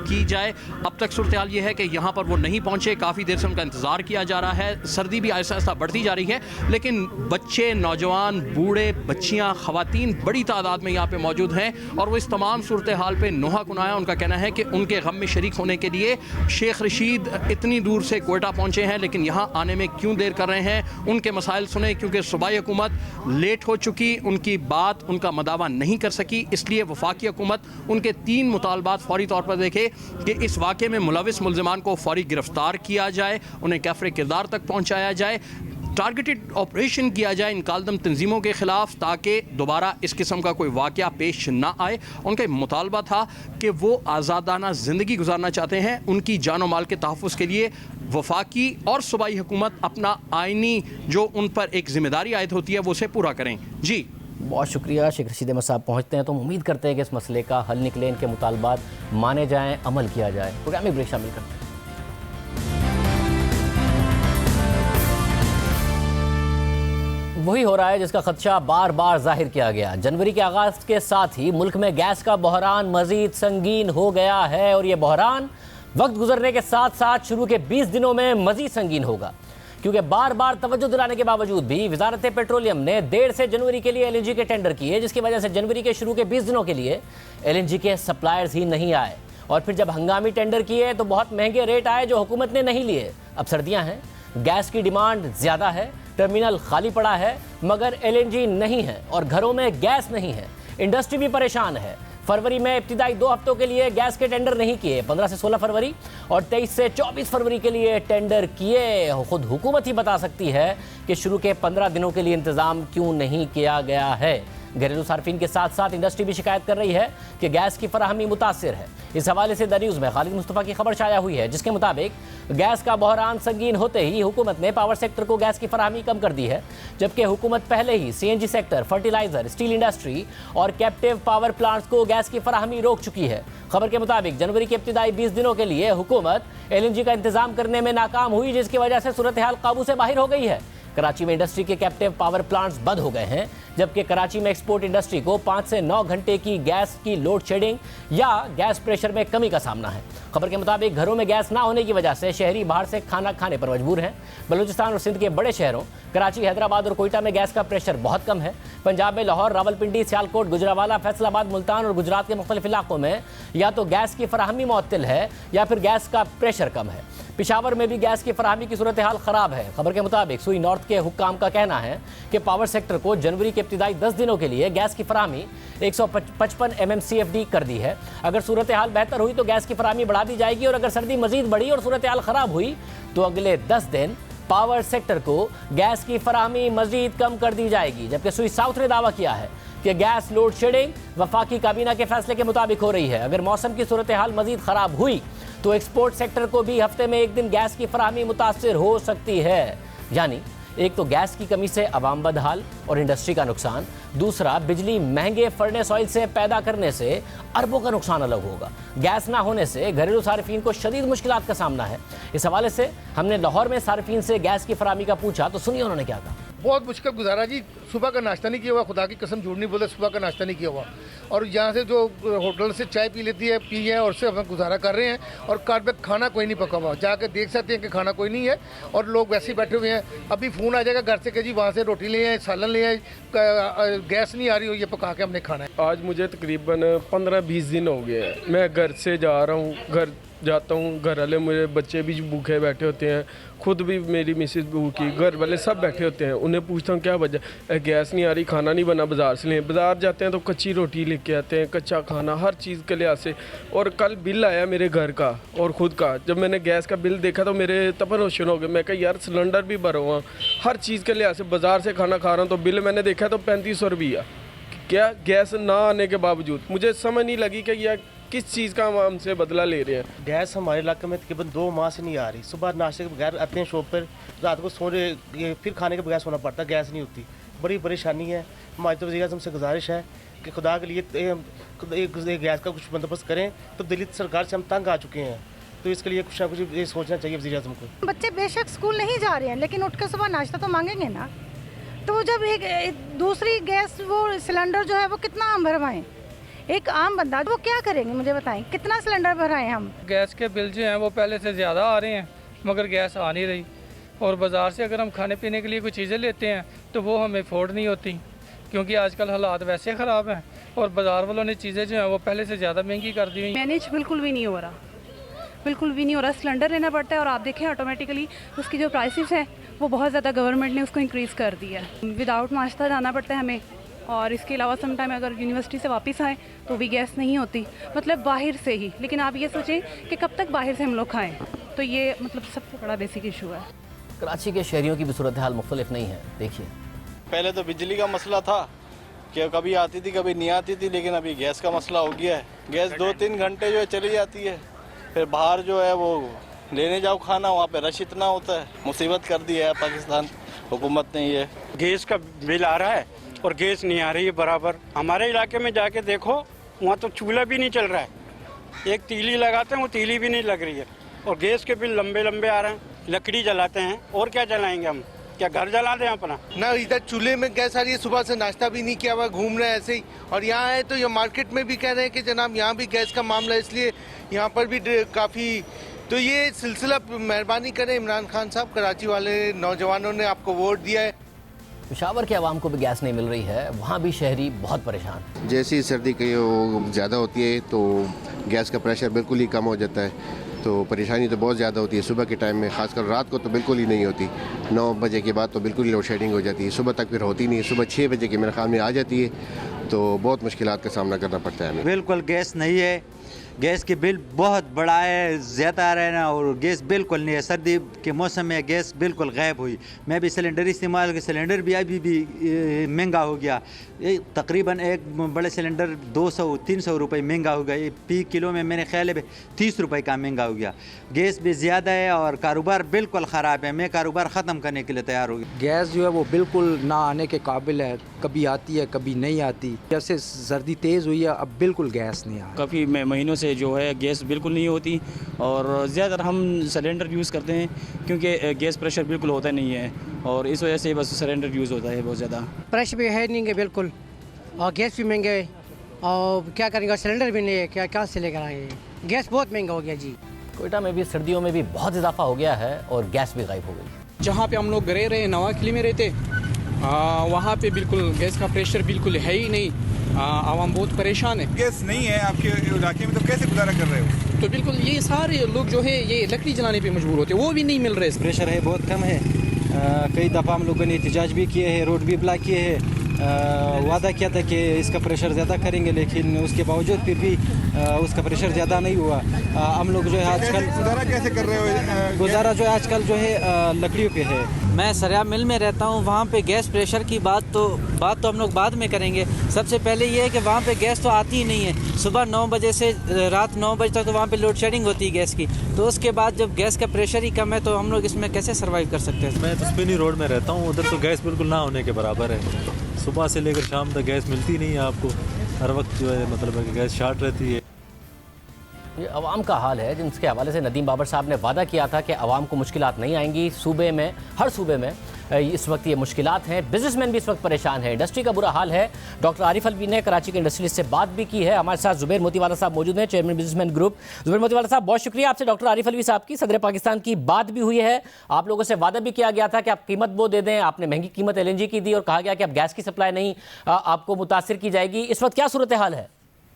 की जाए। अब तक सूरत हाल ये है कि यहाँ पर वो नहीं पहुँचे, काफ़ी देर से उनका इंतज़ार किया जा रहा है। सर्दी भी आहिस्ता आहिस्ता बढ़ती जा रही है, लेकिन बच्चे, नौजवान, बूढ़े, बच्चियाँ, ख़वातीन बड़ी तादाद में यहाँ पर मौजूद हैं और वो इस तमाम सूरत हाल पर नोहा कुनाया। उनका कहना है कि उनके गम में शरीक होने के लिए शेख रशीद इतनी दूर से कोयटा पहुंचे हैं, लेकिन यहाँ आने में क्यों देर कर रहे हैं। उनके मसाइल सुने, क्योंकि सूबाई हुकूमत लेट हो चुकी, उनकी बात, उनका मदावा नहीं कर सकी, इसलिए वफाकी हुकूमत उनके 3 मुतालबात फौरी तौर पर देखे कि इस वाक़े में मुलविस मुल्ज़िमान को फौरी गिरफ्तार किया जाए, उन्हें कैफ़रे किरदार तक पहुँचाया जाए, टारगेटेड ऑपरेशन किया जाए इन कालदम तंजीमों के ख़िलाफ़, ताकि दोबारा इस किस्म का कोई वाक़या पेश ना आए। उनका मुतालबा था कि वो आज़ादाना ज़िंदगी गुजारना चाहते हैं। उनकी जान और माल के तहफ़्फ़ुज़ के लिए वफाकी और सूबाई हुकूमत अपना आइनी जो उन पर एक ज़िम्मेदारी आयद होती है वो उसे पूरा करें। जी, बहुत शुक्रिया। शेख रशीद अहमद साहब पहुँचते हैं तो उम्मीद करते हैं कि इस मसले का हल निकले, इनके मुतालबात माने जाएँ, अमल किया जाए। प्रोग्राम में ब्रेक शामिल करते हैं। वही हो रहा है जिसका खदशा बार बार जाहिर किया गया। जनवरी के आगाज़ के साथ ही मुल्क में गैस का बहरान मज़ीद संगीन हो गया है और ये बहरान वक्त गुजरने के साथ साथ शुरू के 20 दिनों में मज़ीद संगीन होगा, क्योंकि बार बार तवज्जो दिलाने के बावजूद भी वजारत पेट्रोलियम ने देर से जनवरी के लिए LNG के टेंडर किए, जिसकी वजह से जनवरी के शुरू के 20 दिनों के लिए LNG के सप्लायर्स ही नहीं आए और फिर जब हंगामी टेंडर किए तो बहुत महंगे रेट आए जो हुकूमत ने नहीं लिए। अब सर्दियाँ हैं, गैस की डिमांड ज़्यादा है, टर्मिनल खाली पड़ा है मगर LNG नहीं है और घरों में गैस नहीं है। इंडस्ट्री भी परेशान है। फरवरी में इब्तिदाई 2 हफ्तों के लिए गैस के टेंडर नहीं किए, 15 से 16 फरवरी और 23 से 24 फरवरी के लिए टेंडर किए। खुद हुकूमत ही बता सकती है कि शुरू के 15 दिनों के लिए इंतज़ाम क्यों नहीं किया गया है। घरेलू सार्फिन के साथ साथ इंडस्ट्री भी शिकायत कर रही है कि गैस की फराहमी मुतासिर है। इस हवाले से द न्यूज़ में खालिद मुस्तफ़ा की खबर शाया हुई है, जिसके मुताबिक गैस का बहरान संगीन होते ही हुकूमत ने पावर सेक्टर को गैस की फराहमी कम कर दी है, जबकि हुकूमत पहले ही CNG sector, fertiliser, steel industry और कैप्टिव पावर प्लांट्स को गैस की फराहमी रोक चुकी है। खबर के मुताबिक जनवरी के इब्तिदाई 20 दिनों के लिए हुकूमत LNG का इंतजाम करने में नाकाम हुई, जिसकी वजह से सूरत हाल काबू से बाहर हो गई है। कराची में इंडस्ट्री के कैप्टिव पावर प्लांट्स बंद हो गए हैं, जबकि कराची में एक्सपोर्ट इंडस्ट्री को 5 से 9 घंटे की गैस की लोड शेडिंग या गैस प्रेशर में कमी का सामना है। खबर के मुताबिक घरों में गैस ना होने की वजह से शहरी बाहर से खाना खाने पर मजबूर हैं। बलूचिस्तान और सिंध के बड़े शहरों कराची, हैदराबाद और कोयटा में गैस का प्रेशर बहुत कम है। पंजाब में लाहौर, रावलपिंडी, सियालकोट, गुजरावाला, फैसलाबाद, मुल्तान और गुजरात के मुख्तलिफ इलाकों में या तो गैस की फराहमी मुअत्तल है या फिर गैस का प्रेशर कम है। पिशावर में भी गैस की फराहमी की सूरत हाल ख़राब है। खबर के मुताबिक सुई नॉर्थ के हुक्काम का कहना है कि पावर सेक्टर को जनवरी के इब्तिदाई 10 दिनों के लिए गैस की फराहमी 155 MMCFD कर दी है। अगर सूरत हाल बेहतर हुई तो गैस की फराहमी बढ़ा दी जाएगी और अगर सर्दी मजीद बढ़ी और सूरत हाल ख़राब हुई तो अगले 10 दिन पावर सेक्टर को गैस की फराहमी मजीद कम कर दी जाएगी। जबकि सुई साउथ ने दावा किया है कि गैस लोड शेडिंग वफाकी काबीना के फैसले के मुताबिक हो रही है। अगर मौसम की सूरत हाल मजीद ख़राब हुई तो एक्सपोर्ट सेक्टर को भी हफ्ते में एक दिन गैस की फराहमी मुतासिर हो सकती है। यानी एक तो गैस की कमी से अवाम बदहाल और इंडस्ट्री का नुकसान, दूसरा बिजली महंगे फर्नेस ऑयल से पैदा करने से अरबों का नुकसान अलग होगा। गैस ना होने से घरेलू सार्फिन को शदीद मुश्किलात का सामना है। इस हवाले से हमने लाहौर में सार्फिन से गैस की फराहमी का पूछा तो सुनिए उन्होंने क्या कहा। बहुत मुश्किल गुजारा जी। सुबह का नाश्ता नहीं किया हुआ, खुदा की कसम झूठ नहीं बोलते, सुबह का नाश्ता नहीं किया हुआ। और यहाँ से जो होटल से चाय पी लेती है, पी है, और उससे हम गुजारा कर रहे हैं। और कार पे खाना कोई नहीं पका हुआ, जाकर देख सकते हैं कि खाना कोई नहीं है और लोग वैसे ही बैठे हुए हैं। अभी फ़ोन आ जाएगा घर से कि जी वहाँ से रोटी ले आए, सालन ले आए, गैस नहीं आ रही हो, ये पका के हमने खाना है। आज मुझे तकरीबन 15-20 दिन हो गए हैं। मैं घर से जा रहा हूँ, घर जाता हूँ, घर वाले मेरे बच्चे भी भूखे बैठे होते हैं, खुद भी मेरी मिसेज भूखी, घर वाले सब बैठे होते हैं। उन्हें पूछता हूँ क्या वजह, गैस नहीं आ रही, खाना नहीं बना, बाज़ार से लें। बाज़ार जाते हैं तो कच्ची रोटी लेके आते हैं, कच्चा खाना, हर चीज़ के लिहाज से। और कल बिल आया मेरे घर का और ख़ुद का, जब मैंने गैस का बिल देखा तो मेरे तपन रोशन हो गए। मैं कहा यार सिलेंडर भी भरा हुआ, हर चीज़ के लिहाज से बाज़ार से खाना खा रहा हूँ, तो बिल मैंने देखा तो 3500 रुपया। क्या गैस ना आने के बावजूद मुझे समझ नहीं लगी कि यह किस चीज़ का हम हमसे बदला ले रहे हैं। गैस हमारे इलाके में तकरीबन 2 माह से नहीं आ रही। सुबह नाश्ते के बगैर आते हैं शॉप पर, रात को सोने फिर खाने के बगैर सोना पड़ता, गैस नहीं होती। बड़ी परेशानी है। हमारी तो वज़ीर आज़म से गुजारिश है कि खुदा के लिए गैस का कुछ बंदोबस्त करें। तो दिल्ली सरकार से हम तंग आ चुके हैं, तो इसके लिए कुछ ना कुछ ये सोचना चाहिए वज़ीर आज़म को। बच्चे बेशक स्कूल नहीं जा रहे हैं, लेकिन उठ कर सुबह नाश्ता तो मांगेंगे ना। तो वो जब एक दूसरी गैस वो सिलेंडर जो है वो कितना हम भरवाएं, एक आम बंदा वो क्या करेंगे, मुझे बताएं कितना सिलेंडर भराएं हम। गैस के बिल जो हैं वो पहले से ज़्यादा आ रहे हैं, मगर गैस आ नहीं रही। और बाज़ार से अगर हम खाने पीने के लिए कोई चीज़ें लेते हैं तो वो हमें अफोर्ड नहीं होती, क्योंकि आजकल हालात वैसे ख़राब हैं और बाज़ार वालों ने चीज़ें जो हैं वो पहले से ज़्यादा महंगी कर दी हुई। मैनेज बिल्कुल भी नहीं हो रहा, बिल्कुल भी नहीं हो रहा। सिलेंडर लेना पड़ता है और आप देखें ऑटोमेटिकली उसकी जो प्राइसेस हैं वो बहुत ज़्यादा गवर्नमेंट ने उसको इंक्रीज़ कर दिया है। विदाउट नाश्ता जाना पड़ता है हमें, और इसके अलावा सम टाइम अगर यूनिवर्सिटी से वापस आए तो भी गैस नहीं होती, मतलब बाहर से ही। लेकिन आप ये सोचें कि कब तक बाहर से हम लोग खाएं, तो ये मतलब सबसे बड़ा बेसिक इशू है। कराची के शहरियों की भी सूरत हाल मुख्तलिफ नहीं है, देखिए। पहले तो बिजली का मसला था कि कभी आती थी कभी नहीं आती थी, लेकिन अभी गैस का मसला हो गया है। गैस 2-3 घंटे जो है चली जाती है, फिर बाहर जो है वो लेने जाओ खाना, वहाँ पे रश इतना होता है। मुसीबत कर दी है पाकिस्तान हुकूमत ने। ये गैस का बिल आ रहा है और गैस नहीं आ रही है बराबर। हमारे इलाके में जाके देखो, वहाँ तो चूल्हा भी नहीं चल रहा है। एक तीली लगाते हैं, वो तीली भी नहीं लग रही है, और गैस के बिल लंबे लंबे आ रहे हैं। लकड़ी जलाते हैं, और क्या जलाएंगे हम, क्या घर जला दें अपना? ना इधर चूल्हे में गैस आ रही है, सुबह से नाश्ता भी नहीं किया हुआ, घूम रहे हैं ऐसे ही। और यहाँ है तो ये मार्केट में भी कह रहे हैं कि जनाब यहाँ भी गैस का मामला, इसलिए यहाँ पर भी काफ़ी। तो ये सिलसिला मेहरबानी करें इमरान खान साहब, कराची वाले नौजवानों ने आपको वोट दिया है। पेशावर के आवाम को भी गैस नहीं मिल रही है, वहाँ भी शहरी बहुत परेशान। जैसी सर्दी की ज़्यादा होती है तो गैस का प्रेशर बिल्कुल ही कम हो जाता है, तो परेशानी तो बहुत ज़्यादा होती है। सुबह के टाइम में, ख़ासकर रात को तो बिल्कुल ही नहीं होती। 9 बजे के बाद तो बिल्कुल ही लोड शेडिंग हो जाती है, सुबह तक फिर होती नहीं है। सुबह 6 बजे के मेरे ख्याल में आ जाती है, तो बहुत मुश्किलात का सामना करना पड़ता है हमें। बिल्कुल गैस नहीं है, गैस के बिल बहुत बड़ा है, ज़्यादा आ रहा है ना, और गैस बिल्कुल नहीं है। सर्दी के मौसम में गैस बिल्कुल गायब हुई। मैं भी सिलेंडर इस्तेमाल कर, सिलेंडर भी अभी भी महंगा हो गया। तकरीबन एक बड़े सिलेंडर 200-300 रुपये महंगा हो गया। पी किलो में मेरे ख्याल है 30 रुपये का महंगा हो गया। गैस भी ज़्यादा है और कारोबार बिल्कुल ख़राब है। मैं कारोबार ख़त्म करने के लिए तैयार हो गया। गैस जो है वो बिल्कुल ना आने के काबिल है, कभी आती है कभी नहीं आती। जब से सर्दी तेज़ हुई है अब बिल्कुल गैस नहीं आ रही। काफ़ी महीनों से जो है गैस बिल्कुल नहीं होती, और ज़्यादातर हम सिलेंडर यूज़ करते हैं क्योंकि गैस प्रेशर बिल्कुल होता नहीं है, और इस वजह से बस सिलेंडर यूज़ होता है बहुत ज़्यादा। प्रेशर भी है नहीं है बिल्कुल, और गैस भी महंगे है, और क्या करेंगे, सिलेंडर भी नहीं है, क्या कहाँ से लेकर आएंगे। गैस बहुत महंगा हो गया जी। कोयटा में भी सर्दियों में भी बहुत इजाफा हो गया है और गैस भी गायब हो गई। जहाँ पे हम लोग रह रहे हैं, नवाखली में रहते, वहाँ पे बिल्कुल गैस का प्रेशर बिल्कुल है ही नहीं। आवाम बहुत परेशान है। गैस नहीं है आपके इलाके में, तो कैसे गुजारा कर रहे हो? तो बिल्कुल ये सारे लोग जो है ये लकड़ी जलाने पे मजबूर होते हैं, वो भी नहीं मिल रहे। प्रेशर है बहुत कम है। कई दफ़ा हम लोगों ने एहतजाज भी किए हैं, रोड भी ब्लॉक किए हैं। वादा किया था कि इसका प्रेशर ज़्यादा करेंगे, लेकिन उसके बावजूद फिर भी उसका प्रेशर ज़्यादा नहीं हुआ। हम लोग जो है आजकल गुजारा कैसे कर रहे हो? गुजारा जो है आजकल जो है लकड़ियों पे है। मैं सरिया मिल में रहता हूँ, वहाँ पे गैस प्रेशर की बात तो हम लोग बाद में करेंगे। सबसे पहले ये है कि वहाँ पे गैस तो आती ही नहीं है। सुबह 9 बजे से रात 9 बजे तक तो वहाँ पे लोड शेडिंग होती है गैस की, तो उसके बाद जब गैस का प्रेशर ही कम है तो हम लोग इसमें कैसे सर्वाइव कर सकते हैं। मैं तो स्पिनी रोड में रहता हूँ, उधर तो गैस बिल्कुल ना होने के बराबर है। सुबह से लेकर शाम तक गैस मिलती नहीं है आपको, हर वक्त जो है मतलब कि गैस शार्ट रहती है। ये अवाम का हाल है, जिनके हवाले से नदीम बाबर साहब ने वादा किया था कि अवाम को मुश्किलात नहीं आएंगी। सूबे में, हर सूबे में इस वक्त ये मुश्किलात हैं, बिजनेसमैन भी इस वक्त परेशान है, इंडस्ट्री का बुरा हाल है। डॉक्टर आरिफ अलवी ने कराची के इंडस्ट्रियलिस्ट से बात भी की है। हमारे साथ जुबैर मोतीवाला साहब मौजूद हैं, chairman businessman group. Zubair Motiwala साहब, बहुत शुक्रिया आपसे डॉक्टर आरिफ अलवी साहब की। सदर पाकिस्तान की बात भी हुई है, आप लोगों से वादा भी किया गया था कि आप कीमत वो दे दें, आपने महंगी कीमत LNG की दी और कहा गया कि अब गैस की सप्लाई नहीं आपको मुतासिर की जाएगी। इस वक्त क्या सूरत हाल है?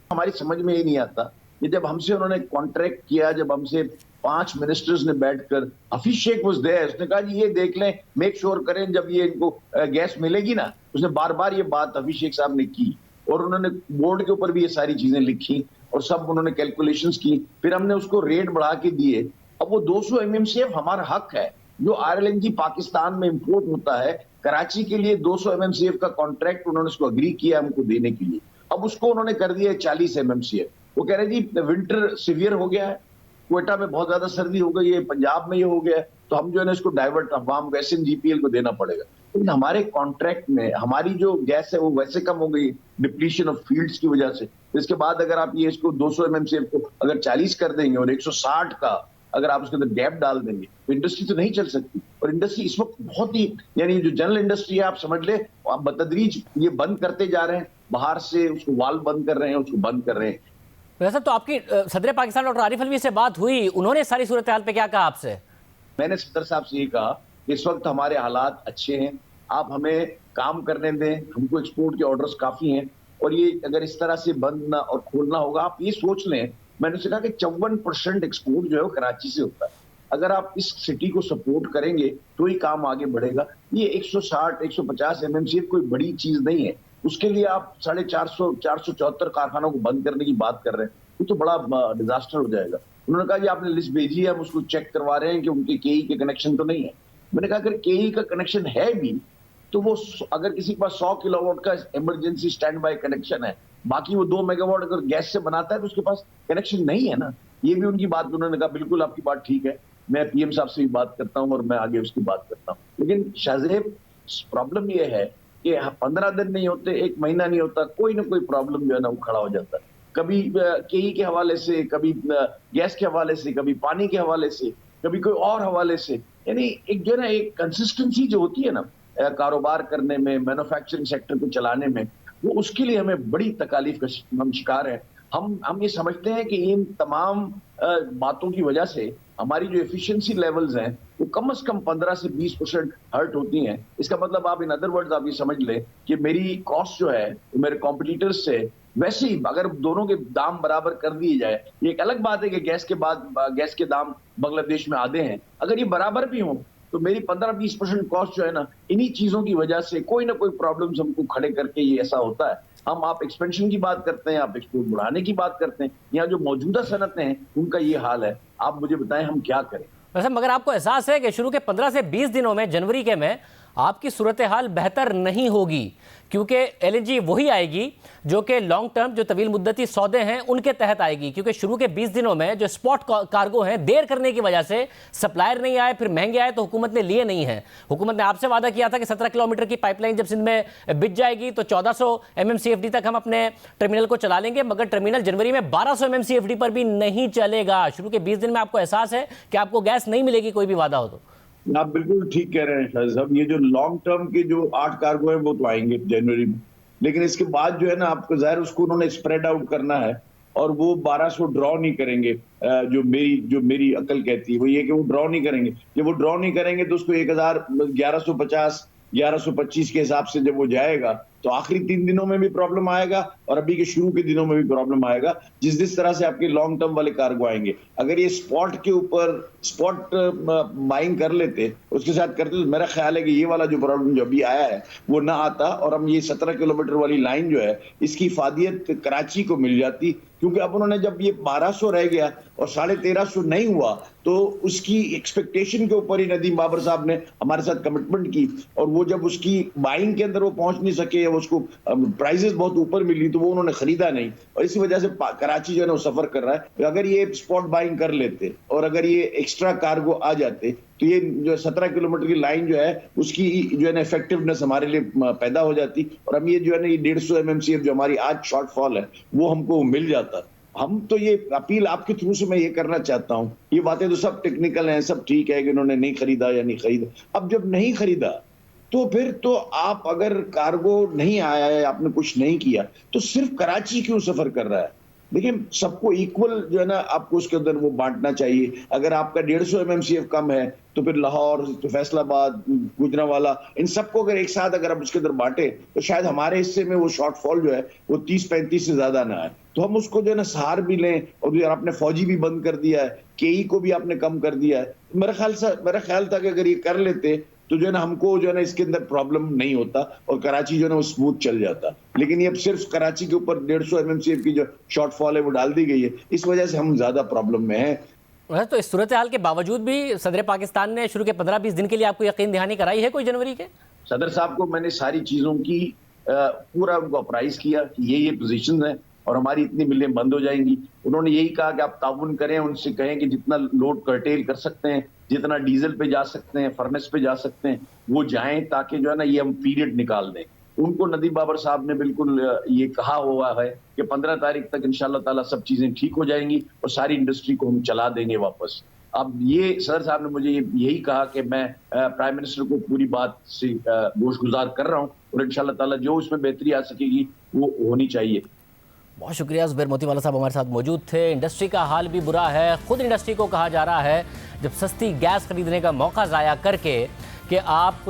हमारी समझ में ही नहीं आता कि जब हमसे उन्होंने कॉन्ट्रैक्ट किया, जब हमसे 5 मिनिस्टर्स ने बैठकर, हफीज शेख वाज देयर, उसने कहा जी ये देख लें, मेक श्योर करें जब ये इनको गैस मिलेगी ना। उसने बार बार ये बात हफीज शेख साहब ने की और उन्होंने बोर्ड के ऊपर भी ये सारी चीजें लिखी और सब उन्होंने कैलकुलेशंस की। फिर हमने उसको रेट बढ़ा के दिए। अब वो 200 MMCF हमारा हक है। जो RLNG पाकिस्तान में इंपोर्ट होता है, कराची के लिए 200 MMCF का कॉन्ट्रैक्ट उन्होंने उसको अग्री किया हमको देने के लिए। अब उसको उन्होंने कर दिया 40 MMCF। वो कह रहे जी विंटर सीवियर हो गया है, क्वेटा में बहुत ज्यादा सर्दी हो गई है, पंजाब में ये हो गया है, तो हम जो है ना इसको डाइवर्ट अवाम वैसे GPL को देना पड़ेगा। लेकिन हमारे कॉन्ट्रैक्ट में हमारी जो गैस है वो वैसे कम हो गई डिप्लीशन ऑफ फील्ड्स की वजह से। इसके बाद अगर आप ये इसको 200 MMCF को अगर 40 कर देंगे और 160 का अगर आप उसके अंदर गैप डाल देंगे तो इंडस्ट्री तो नहीं चल सकती। और इंडस्ट्री इस वक्त बहुत ही, यानी जो जनरल इंडस्ट्री है आप समझ ले, आप बतदरीज ये बंद करते जा रहे हैं, बाहर से उसको वाल बंद कर रहे हैं, उसको बंद कर रहे हैं। वैसे तो आपकी सदर पाकिस्तान डॉक्टर आरिफ अलवी से बात हुई, उन्होंने सारी सूरत हाल पे क्या कहा आपसे? मैंने सदर साहब से ये कहा कि इस वक्त हमारे हालात अच्छे हैं, आप हमें काम करने दें, हमको एक्सपोर्ट के ऑर्डर्स काफी हैं और ये अगर इस तरह से बंद ना और खोलना होगा, आप ये सोच लें, मैंने उससे कहा कि 54% एक्सपोर्ट जो है वो कराची से होता है। अगर आप इस सिटी को सपोर्ट करेंगे तो ही काम आगे बढ़ेगा। ये 160-150 MMCF कोई बड़ी चीज नहीं है। उसके लिए आप 474 कारखानों को बंद करने की बात कर रहे हैं, वो तो बड़ा डिजास्टर हो जाएगा। उन्होंने कहा जी आपने लिस्ट भेजी है, हम उसको चेक करवा रहे हैं कि उनके KE के कनेक्शन तो नहीं है। मैंने कहा अगर KE का कनेक्शन है भी तो वो अगर किसी के पास 100 किलोवाट का इमरजेंसी स्टैंड बाय कनेक्शन है, बाकी वो 2 मेगावाट अगर गैस से बनाता है तो उसके पास कनेक्शन नहीं है ना। ये भी उनकी बात, उन्होंने कहा बिल्कुल आपकी बात ठीक है, मैं PM साहब से भी बात करता हूँ और मैं आगे उसकी बात करता हूँ। लेकिन शाहजेब प्रॉब्लम ये है कि 15 दिन नहीं होते, 1 महीना नहीं होता, कोई ना कोई प्रॉब्लम जो है ना वो खड़ा हो जाता है। कभी KE के हवाले से, कभी गैस के हवाले से, कभी पानी के हवाले से, कभी कोई और हवाले से। यानी एक जो है ना एक कंसिस्टेंसी जो होती है ना कारोबार करने में, मैन्युफैक्चरिंग सेक्टर को चलाने में, वो उसके लिए हमें बड़ी तकालीफ का हम शिकार हैं। हम ये समझते हैं कि इन तमाम बातों की वजह से हमारी जो एफिशिएंसी लेवल्स हैं वो कम से कम 15 से 20% हर्ट होती हैं। इसका मतलब आप इन अदर वर्ड्स आप ये समझ लें कि मेरी कॉस्ट जो है वो मेरे कॉम्पिटिटर्स से वैसे ही अगर दोनों के दाम बराबर कर दिए जाए, ये एक अलग बात है कि गैस के दाम बांग्लादेश में आधे हैं, अगर ये बराबर भी हों तो मेरी 15-20% कॉस्ट जो है ना इन्हीं चीजों की वजह से कोई ना कोई प्रॉब्लम्स हमको खड़े करके ये ऐसा होता है। आप एक्सपेंशन की बात करते हैं, आप एक्सपोर्ट बढ़ाने की बात करते हैं, यहाँ जो मौजूदा सनतें हैं उनका ये हाल है। आप मुझे बताएं हम क्या करें? वैसे मगर आपको एहसास है कि शुरू के 15 से 20 दिनों में, जनवरी के में आपकी सूरत हाल बेहतर नहीं होगी, क्योंकि LNG वही आएगी जो कि लॉन्ग टर्म, जो तवील मुद्दती सौदे हैं उनके तहत आएगी। क्योंकि शुरू के 20 दिनों में जो स्पॉट कार्गो हैं, देर करने की वजह से सप्लायर नहीं आए, फिर महंगे आए तो हुकूमत ने लिए नहीं है। हुकूमत ने आपसे वादा किया था कि 17 किलोमीटर की पाइपलाइन जब सिंध में बिछ जाएगी तो 1400 MMCFD तक हम अपने टर्मिनल को चला लेंगे, मगर टर्मिनल जनवरी में 1200 MMCFD पर भी नहीं चलेगा। शुरू के 20 दिन में आपको एहसास है कि आपको गैस नहीं मिलेगी, कोई भी वादा हो तो? आप बिल्कुल ठीक कह रहे हैं शायद साहब। ये जो लॉन्ग टर्म के जो 8 कार्गो है वो तो आएंगे जनवरी में, लेकिन इसके बाद जो है ना आपको जाहिर उसको उन्होंने स्प्रेड आउट करना है और वो 1200 ड्रॉ नहीं करेंगे। जो मेरी अकल कहती है वो ये कि वो ड्रॉ नहीं करेंगे। जब वो ड्रॉ नहीं करेंगे तो उसको 1150-1125 के हिसाब से जब वो जाएगा तो आखिरी 3 दिनों में भी प्रॉब्लम आएगा और अभी के शुरू के दिनों में भी प्रॉब्लम आएगा, जिस तरह से आपके लॉन्ग टर्म वाले कार्गो आएंगे। अगर ये स्पॉट के ऊपर स्पॉट बाइंग कर लेते, उसके साथ करते, तो मेरा ख्याल है कि ये वाला जो प्रॉब्लम जो अभी आया है वो ना आता और हम ये 17 किलोमीटर वाली लाइन जो है इसकी इफादियत कराची को मिल जाती। क्योंकि अब उन्होंने जब ये 1200 रह गया और 1350 नहीं हुआ तो उसकी एक्सपेक्टेशन के ऊपर ही नदीम बाबर साहब ने हमारे साथ कमिटमेंट की और वो जब उसकी बाइंग के अंदर वो पहुंच नहीं सके, उसको प्राइसेस बहुत ऊपर मिली तो वो उन्होंने खरीदा नहीं और इसी वजह से कराची जो है ना वो सफर कर रहा है। तो अगर ये स्पॉट बाइंग कर लेते और अगर ये एक्स्ट्रा कार्गो आ जाते तो ये जो 17 किलोमीटर की लाइन जो है उसकी जो है ना इफेक्टिवनेस हमारे लिए पैदा हो जाती और हम ये जो है ना ये 150 MMCF जो हमारी आज शॉर्टफॉल है वो हमको मिल जाता। हम तो ये अपील आपके थ्रू से मैं ये करना चाहता हूँ, ये बातें तो सब टेक्निकल हैं, सब ठीक है कि उन्होंने नहीं खरीदा या नहीं खरीदा। अब जब नहीं खरीदा तो फिर तो आप अगर कार्गो नहीं आया है, आपने कुछ नहीं किया, तो सिर्फ कराची क्यों सफर कर रहा है? देखिए, सबको इक्वल जो है ना, आपको उसके अंदर वो बांटना चाहिए। अगर आपका 150 MMCF कम है तो फिर लाहौर, तो फैसलाबाद, गुजरांवाला, इन सबको अगर एक साथ अगर आप उसके अंदर बांटे तो शायद हमारे हिस्से में वो शॉर्टफॉल जो है वो 30-35 से ज्यादा ना आए। तो हम उसको जो है ना सहार भी लें, और आपने फौजी भी बंद कर दिया है, केई को भी आपने कम कर दिया है। मेरा ख्याल था कि अगर ये कर लेते तो जो है ना हमको जो है ना इसके अंदर प्रॉब्लम नहीं होता और कराची जो है ना वो स्मूथ चल जाता। लेकिन ये अब सिर्फ कराची के ऊपर 150 MMCF की जो शॉर्टफॉल है वो डाल दी गई है, इस वजह से हम ज्यादा प्रॉब्लम में हैं। तो इस सूरत हाल के बावजूद भी सदर पाकिस्तान ने शुरू के 15-20 दिन के लिए आपको यकीन दहानी कराई है कोई जनवरी के? सदर साहब को मैंने सारी चीजों की पूरा उनको अप्राइज किया कि ये पोजीशन है और हमारी इतनी मिलें बंद हो जाएंगी। उन्होंने यही कहा कि आप ताउन करें, उनसे कहें कि जितना लोड कर्टेल कर सकते हैं, जितना डीजल पे जा सकते हैं, फर्नेस पे जा सकते हैं, वो जाएं, ताकि जो है ना ये हम पीरियड निकाल दें। उनको नदीम बाबर साहब ने बिल्कुल ये कहा हुआ है कि 15 तारीख तक इंशाल्लाह ताला सब चीजें ठीक हो जाएंगी और सारी इंडस्ट्री को हम चला देंगे वापस। अब ये सदर साहब ने मुझे यही कहा कि मैं प्राइम मिनिस्टर को पूरी बात से गोशगुजार कर रहा हूँ और इंशाल्लाह ताला जो उसमें बेहतरी आ सकेगी वो होनी चाहिए। बहुत शुक्रिया। ज़ुबैर मोतीवाला साहब हमारे साथ मौजूद थे। इंडस्ट्री का हाल भी बुरा है। खुद इंडस्ट्री को कहा जा रहा है जब सस्ती गैस खरीदने का मौका ज़ाया करके कि आप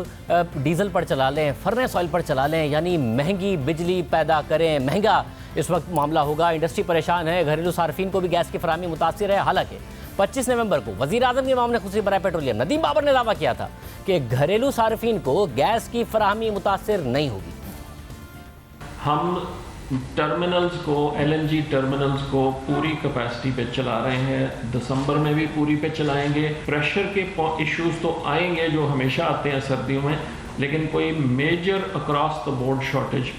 डीजल पर चला लें, फर्नेस ऑयल पर चला लें, यानी महंगी बिजली पैदा करें, महंगा इस वक्त मामला होगा। इंडस्ट्री परेशान है, घरेलू सार्फिन को भी गैस की फराहमी मुतासिर है। हालांकि 25 नवंबर को वज़ीर आज़म के मामले खुसूसी बराए पेट्रोलियम नदीम बाबर ने दावा किया था कि घरेलू सार्फिन को गैस की फराहमी मुतासिर नहीं होगी। हम टर्मिनल्स को, LNG टर्मिनल्स को पूरी कैपेसिटी पे चला रहे हैं। दिसंबर में भी पूरी पे चलाएंगे। प्रेशर के इश्यूज तो आएंगे जो हमेशा आते हैं सर्दियों में, लेकिन कोई major across the board shortage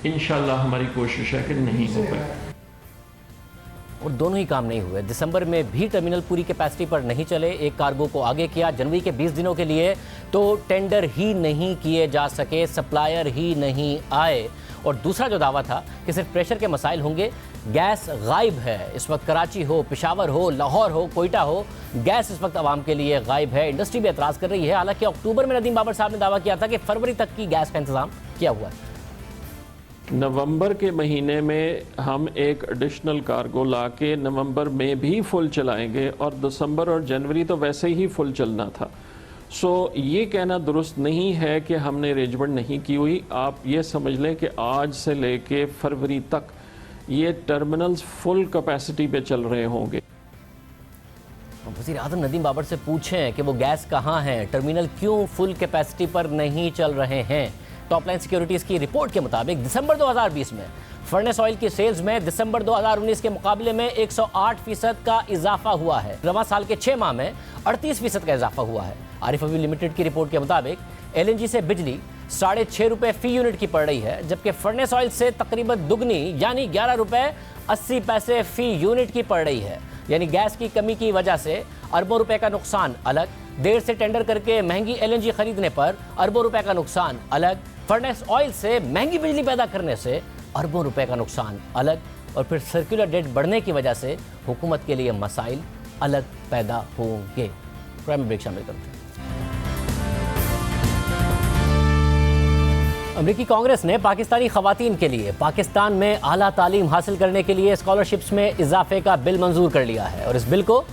इंशाल्लाह हमारी कोशिश है कि नहीं हो पाए। और दोनों ही काम नहीं हुए। दिसंबर में भी टर्मिनल पूरी कैपेसिटी पर नहीं चले, एक कार्गो को आगे किया। जनवरी के 20 दिनों के लिए तो टेंडर ही नहीं किए जा सके, सप्लायर ही नहीं आए। और दूसरा जो दावा था कि सिर्फ प्रेशर के मसाइल होंगे, गैस गायब है इस वक्त। कराची हो, पेशावर हो, लाहौर हो, कोयटा हो, गैस इस वक्त आवाम के लिए गायब है। इंडस्ट्री भी एतराज़ कर रही है। हालांकि अक्टूबर में नदीम बाबर साहब ने दावा किया था कि फरवरी तक की गैस का इंतजाम किया हुआ है। नवंबर के महीने में हम एक एडिशनल कार्गो लाके नवंबर में भी फुल चलाएंगे और दिसंबर और जनवरी तो वैसे ही फुल चलना था। सो ये कहना दुरुस्त नहीं है कि हमने अरेंजमेंट नहीं की हुई। आप ये समझ लें कि आज से लेके फरवरी तक ये टर्मिनल्स फुल कैपेसिटी पे चल रहे होंगे। वज़ीर आज़म नदीम बाबर से पूछें कि वो गैस कहाँ है, टर्मिनल क्यों फुल कैपेसिटी पर नहीं चल रहे हैं। टॉपलाइन सिक्योरिटीज़ की रिपोर्ट के मुताबिक दिसंबर 2020 में फर्नेस ऑयल की सेल्स में दिसंबर 2019 के मुकाबले में 108% का इजाफा हुआ है। रवां साल के 6 माह में 38% का इजाफा हुआ है। आरिफ अवी लिमिटेड की रिपोर्ट के मुताबिक LNG से बिजली 6.5 रुपये फी यूनिट की पड़ रही है, जबकि फर्नेस ऑयल से तकरीबन दुगनी यानी 11 रुपये 80 पैसे फी यूनिट की पड़ रही है। यानी गैस की कमी की वजह से अरबों रुपए का नुकसान अलग, देर से टेंडर करके महंगी LNG खरीदने पर अरबों रुपए का नुकसान अलग, फर्नेस ऑयल से महंगी बिजली पैदा करने से अरबों रुपए का नुकसान अलग, और फिर सर्कुलर डेट बढ़ने की वजह से हुकूमत के लिए मसाइल अलग पैदा होंगे। प्राइम ब्रेक शामिल करते हैं। अमेरिकी कांग्रेस ने पाकिस्तानी खवातीन के लिए पाकिस्तान में आला तालीम हासिल करने के लिए स्कॉलरशिप्स में इजाफे का बिल मंजूर कर लिया है और इस बिल को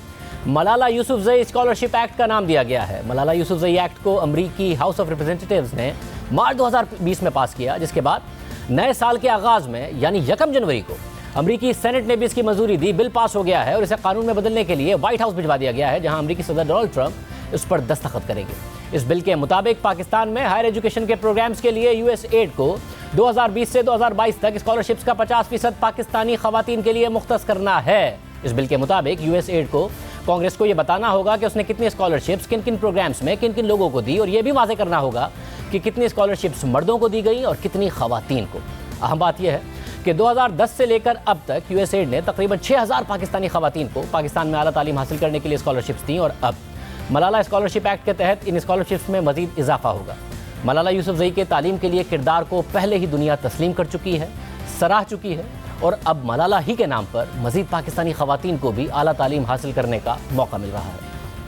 मलाला यूसुफजई स्कॉलरशिप एक्ट का नाम दिया गया है। मलाला यूसुफजई एक्ट को अमेरिकी हाउस ऑफ रिप्रेजेंटेटिव्स ने मार्च 2020 में पास किया, जिसके बाद नए साल के आगाज में यानी 1 जनवरी को अमेरिकी सेनेट ने भी इसकी मंजूरी दी। बिल पास हो गया है और इसे कानून में बदलने के लिए व्हाइट हाउस भिजवा दिया गया है, जहां अमेरिकी सदर डोनाल्ड ट्रंप इस पर दस्तखत करेंगे। इस बिल के मुताबिक पाकिस्तान में हायर एजुकेशन के प्रोग्राम्स के लिए USAID को 2020 से 2022 तक स्कॉलरशिप्स का 50% पाकिस्तानी खवातीन के लिए मुख्तस करना है। इस बिल के मुताबिक USAID को कांग्रेस को यह बताना होगा कि उसने कितनी स्कॉलरशिप्स किन किन प्रोग्राम्स में किन किन लोगों को दी, और यह भी वाज़ेह करना होगा कि कितनी स्कॉलरशिप्स मर्दों को दी गई और कितनी खवातीन को। अहम बात यह है कि 2010 से लेकर अब तक USAID ने तकरीबन 6000 पाकिस्तानी खवातीन को पाकिस्तान में आला तालीम हासिल करने के लिए स्कॉलरशिप्स दी, और अब मलाला स्कॉलरशिप एक्ट के तहत इन स्कॉलरशिप्स में मजीद इजाफा होगा। मलाला यूसुफजई के तालीम के लिए किरदार को पहले ही दुनिया तस्लीम कर चुकी है, सराह चुकी है, और अब मलाला ही के नाम पर मजीद पाकिस्तानी खवातीन को भी आला तालीम हासिल करने का मौका मिल रहा है।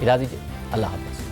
इजाज़त दीजिए, अल्लाह हाफ़िज़।